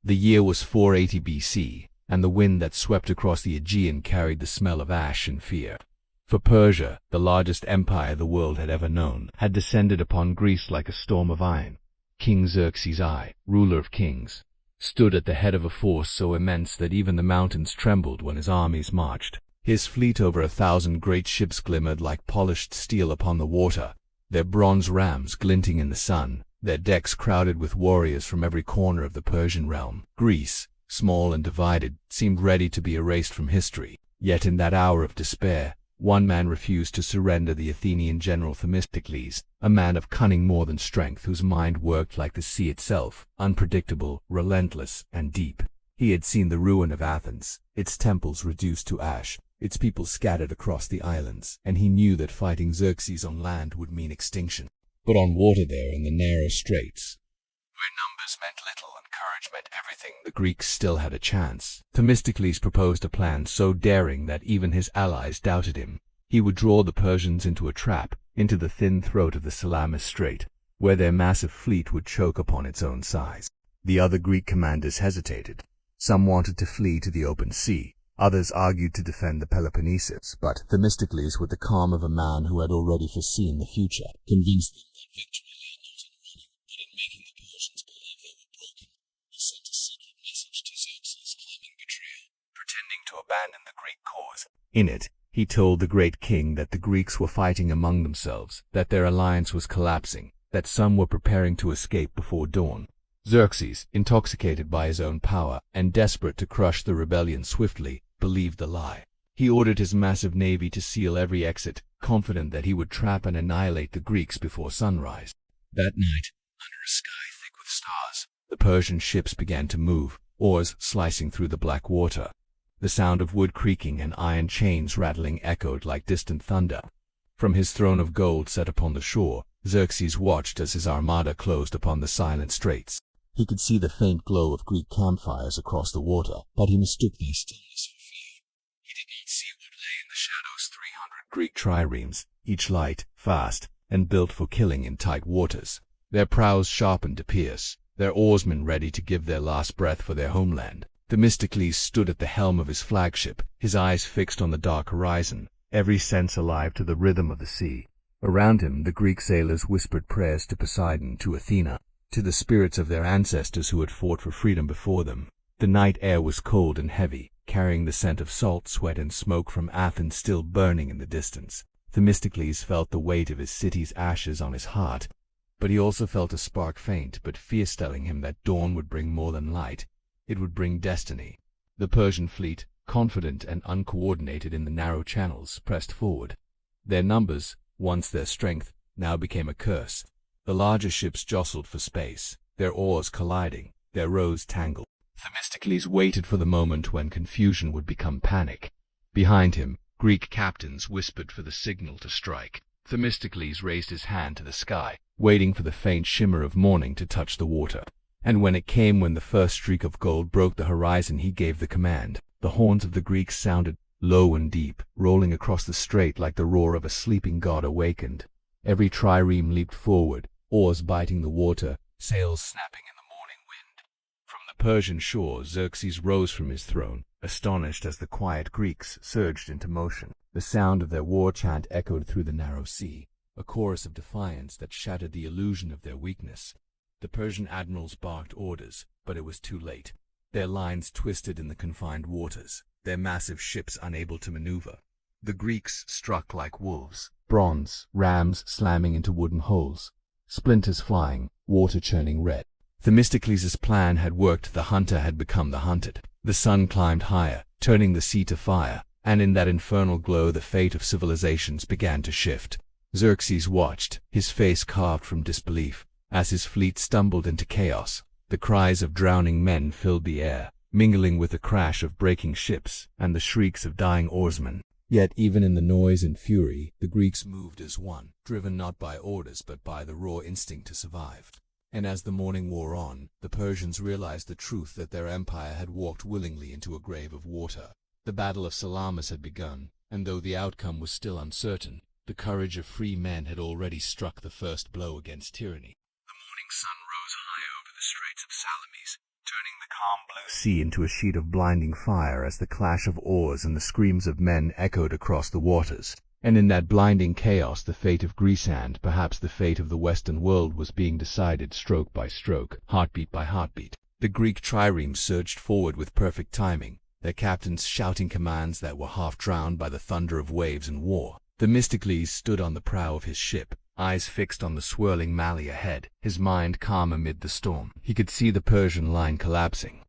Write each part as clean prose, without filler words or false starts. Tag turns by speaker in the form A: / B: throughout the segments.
A: The year was 480 BC, and the wind that swept across the Aegean carried the smell of ash and fear. For Persia, the largest empire the world had ever known, had descended upon Greece like a storm of iron. King Xerxes I, ruler of kings, stood at the head of a force so immense that even the mountains trembled when his armies marched. His fleet, over 1,000 great ships, glimmered like polished steel upon the water, their bronze rams glinting in the sun, their decks crowded with warriors from every corner of the Persian realm. Greece, small and divided, seemed ready to be erased from history. Yet in that hour of despair, one man refused to surrender: the Athenian general Themistocles, a man of cunning more than strength, whose mind worked like the sea itself, unpredictable, relentless, and deep. He had seen the ruin of Athens, its temples reduced to ash, its people scattered across the islands, and he knew that fighting Xerxes on land would mean extinction. But on water, there in the narrow straits, where numbers meant little and courage meant everything, the Greeks still had a chance. Themistocles proposed a plan so daring that even his allies doubted him. He would draw the Persians into a trap, into the thin throat of the Salamis Strait, where their massive fleet would choke upon its own size. The other Greek commanders hesitated. Some wanted to flee to the open sea. Others argued to defend the Peloponnesus, but Themistocles, with the calm of a man who had already foreseen the future, convinced them that victory lay not in running, but in making the Persians believe they were broken. He sent a secret message to Xerxes, claiming betrayal, pretending to abandon the Greek cause. In it, he told the great king that the Greeks were fighting among themselves, that their alliance was collapsing, that some were preparing to escape before dawn. Xerxes, intoxicated by his own power and desperate to crush the rebellion swiftly, believed the lie. He ordered his massive navy to seal every exit, confident that he would trap and annihilate the Greeks before sunrise. That night, under a sky thick with stars, the Persian ships began to move, oars slicing through the black water. The sound of wood creaking and iron chains rattling echoed like distant thunder. From his throne of gold set upon the shore, Xerxes watched as his armada closed upon the silent straits. He could see the faint glow of Greek campfires across the water, but he mistook their stillness for fear. He did not see what lay in the shadows: 300 Greek triremes, each light, fast, and built for killing in tight waters, their prows sharpened to pierce, their oarsmen ready to give their last breath for their homeland. Themistocles stood at the helm of his flagship, his eyes fixed on the dark horizon, every sense alive to the rhythm of the sea. Around him, the Greek sailors whispered prayers to Poseidon, to Athena, to the spirits of their ancestors who had fought for freedom before them. The night air was cold and heavy, carrying the scent of salt, sweat, and smoke from Athens still burning in the distance. Themistocles felt the weight of his city's ashes on his heart, but he also felt a spark faint but fierce telling him that dawn would bring more than light. It would bring destiny. The Persian fleet, confident and uncoordinated in the narrow channels, pressed forward. Their numbers, once their strength, now became a curse. The larger ships jostled for space, their oars colliding, their rows tangled. Themistocles waited for the moment when confusion would become panic. Behind him, Greek captains whispered for the signal to strike. Themistocles raised his hand to the sky, waiting for the faint shimmer of morning to touch the water. And when it came, when the first streak of gold broke the horizon, he gave the command. The horns of the Greeks sounded, low and deep, rolling across the strait like the roar of a sleeping god awakened. Every trireme leaped forward, oars biting the water, sails snapping in the morning wind. From the Persian shore, Xerxes rose from his throne, astonished as the quiet Greeks surged into motion. The sound of their war chant echoed through the narrow sea, a chorus of defiance that shattered the illusion of their weakness. The Persian admirals barked orders, but it was too late. Their lines twisted in the confined waters, their massive ships unable to maneuver. The Greeks struck like wolves, bronze rams slamming into wooden holes, splinters flying, water churning red. Themistocles' plan had worked. The hunter had become the hunted. The sun climbed higher, turning the sea to fire, and in that infernal glow the fate of civilizations began to shift. Xerxes watched, his face carved from disbelief, as his fleet stumbled into chaos. The cries of drowning men filled the air, mingling with the crash of breaking ships and the shrieks of dying oarsmen. Yet even in the noise and fury, the Greeks moved as one, driven not by orders but by the raw instinct to survive. And as the morning wore on, the Persians realized the truth that their empire had walked willingly into a grave of water. The Battle of Salamis had begun, and though the outcome was still uncertain, the courage of free men had already struck the first blow against tyranny. The morning sun rose high over the straits of Salamis, turning the calm blue sea into a sheet of blinding fire as the clash of oars and the screams of men echoed across the waters. And in that blinding chaos the fate of Greece and, perhaps the fate of the Western world, was being decided stroke by stroke, heartbeat by heartbeat. The Greek triremes surged forward with perfect timing, their captains shouting commands that were half drowned by the thunder of waves and war. Themistocles stood on the prow of his ship, eyes fixed on the swirling Mali ahead, his mind calm amid the storm. He could see the Persian line collapsing,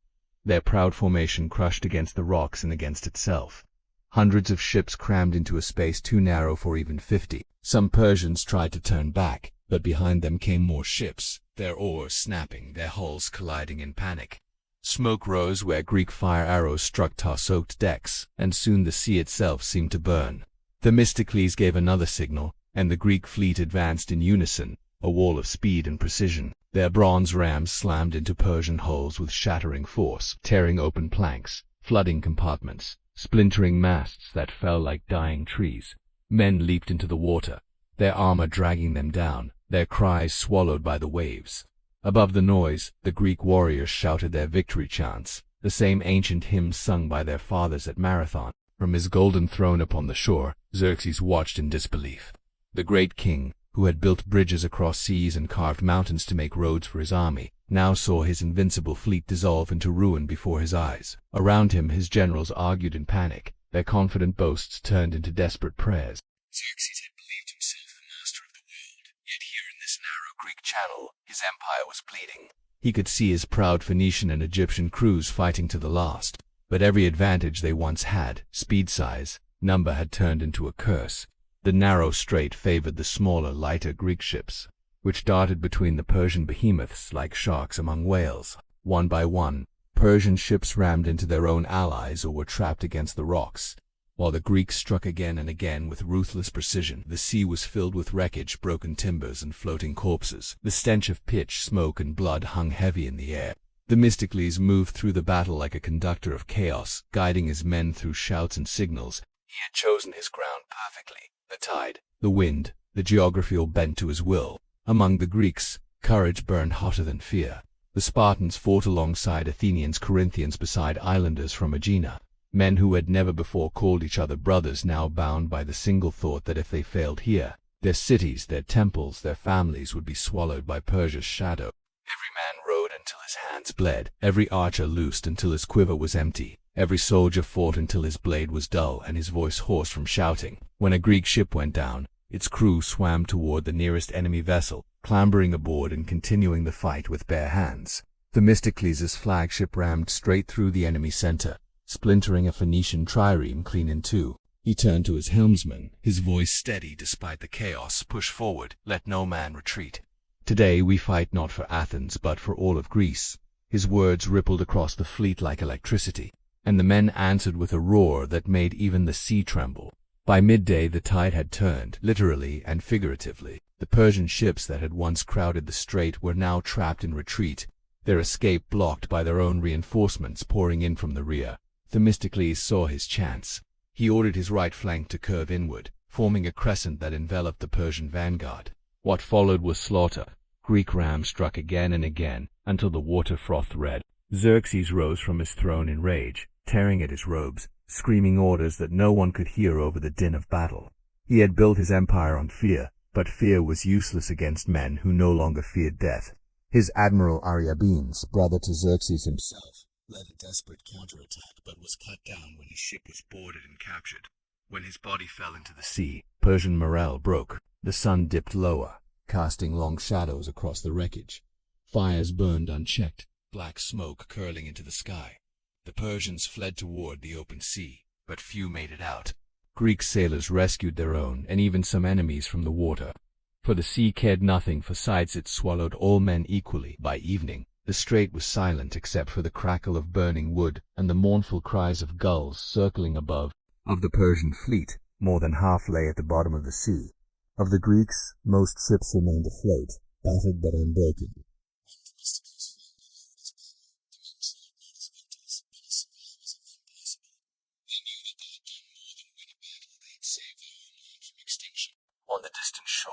A: their proud formation crushed against the rocks and against itself. Hundreds of ships crammed into a space too narrow for even 50. Some Persians tried to turn back, but behind them came more ships, their oars snapping, their hulls colliding in panic. Smoke rose where Greek fire arrows struck tar-soaked decks, and soon the sea itself seemed to burn. Themistocles gave another signal, and the Greek fleet advanced in unison, a wall of speed and precision. Their bronze rams slammed into Persian hulls with shattering force, tearing open planks, flooding compartments, splintering masts that fell like dying trees. Men leaped into the water, their armor dragging them down, their cries swallowed by the waves. Above the noise, the Greek warriors shouted their victory chants, the same ancient hymns sung by their fathers at Marathon. From his golden throne upon the shore, Xerxes watched in disbelief. The great king, who had built bridges across seas and carved mountains to make roads for his army, now saw his invincible fleet dissolve into ruin before his eyes. Around him his generals argued in panic, their confident boasts turned into desperate prayers. Xerxes had believed himself the master of the world, yet here in this narrow Greek channel, his empire was bleeding. He could see his proud Phoenician and Egyptian crews fighting to the last, but every advantage they once had, speed, size, number, had turned into a curse. The narrow strait favored the smaller, lighter Greek ships, which darted between the Persian behemoths like sharks among whales. One by one, Persian ships rammed into their own allies or were trapped against the rocks, while the Greeks struck again and again with ruthless precision. The sea was filled with wreckage, broken timbers, and floating corpses. The stench of pitch, smoke, and blood hung heavy in the air. Themistocles moved through the battle like a conductor of chaos, guiding his men through shouts and signals. He had chosen his ground perfectly. The tide, the wind, the geography all bent to his will. Among the Greeks, courage burned hotter than fear. The Spartans fought alongside Athenians, Corinthians beside islanders from Aegina. Men who had never before called each other brothers, now bound by the single thought that if they failed here, their cities, their temples, their families would be swallowed by Persia's shadow. Every man rode until his hands bled, every archer loosed until his quiver was empty. Every soldier fought until his blade was dull and his voice hoarse from shouting. When a Greek ship went down, its crew swam toward the nearest enemy vessel, clambering aboard and continuing the fight with bare hands. Themistocles' flagship rammed straight through the enemy center, splintering a Phoenician trireme clean in two. He turned to his helmsman, his voice steady despite the chaos. Push forward, let no man retreat. Today we fight not for Athens but for all of Greece. His words rippled across the fleet like electricity, and the men answered with a roar that made even the sea tremble. By midday the tide had turned, literally and figuratively. The Persian ships that had once crowded the strait were now trapped in retreat, their escape blocked by their own reinforcements pouring in from the rear. Themistocles saw his chance. He ordered his right flank to curve inward, forming a crescent that enveloped the Persian vanguard. What followed was slaughter. Greek rams struck again and again, until the water frothed red. Xerxes rose from his throne in rage, tearing at his robes, screaming orders that no one could hear over the din of battle. He had built his empire on fear, but fear was useless against men who no longer feared death. His admiral Ariabenes, brother to Xerxes himself, led a desperate counterattack but was cut down when his ship was boarded and captured. When his body fell into the sea, Persian morale broke. The sun dipped lower, casting long shadows across the wreckage. Fires burned unchecked, black smoke curling into the sky. The Persians fled toward the open sea, but few made it out. Greek sailors rescued their own and even some enemies from the water, for the sea cared nothing for sights. It swallowed all men equally. By evening, the strait was silent except for the crackle of burning wood and the mournful cries of gulls circling above. Of the Persian fleet, more than half lay at the bottom of the sea. Of the Greeks, most ships remained afloat, battered but unbroken. On the distant shore,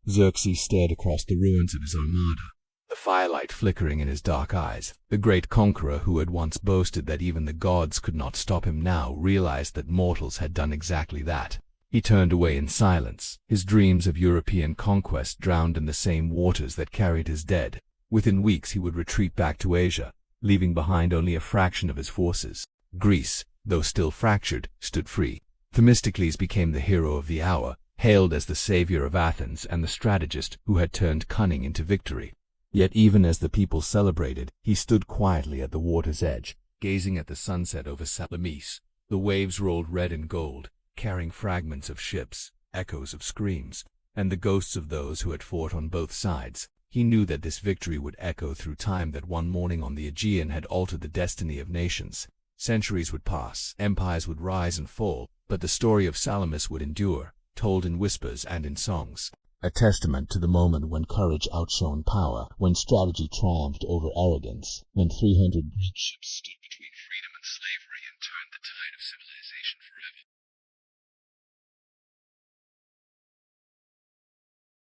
A: Xerxes stared across the ruins of his armada. The firelight flickering in his dark eyes. The great conqueror who had once boasted that even the gods could not stop him now realized that mortals had done exactly that. He turned away in silence, his dreams of European conquest drowned in the same waters that carried his dead. Within weeks he would retreat back to Asia, leaving behind only a fraction of his forces. Greece, though still fractured, stood free. Themistocles became the hero of the hour, hailed as the savior of Athens and the strategist who had turned cunning into victory. Yet even as the people celebrated, he stood quietly at the water's edge, gazing at the sunset over Salamis. The waves rolled red and gold, carrying fragments of ships, echoes of screams, and the ghosts of those who had fought on both sides. He knew that this victory would echo through time, that one morning on the Aegean had altered the destiny of nations. Centuries would pass, empires would rise and fall, but the story of Salamis would endure, told in whispers and in songs. A testament to the moment when courage outshone power, when strategy triumphed over arrogance, when 300 Greek ships stood between freedom and slavery and turned the tide of civilization forever.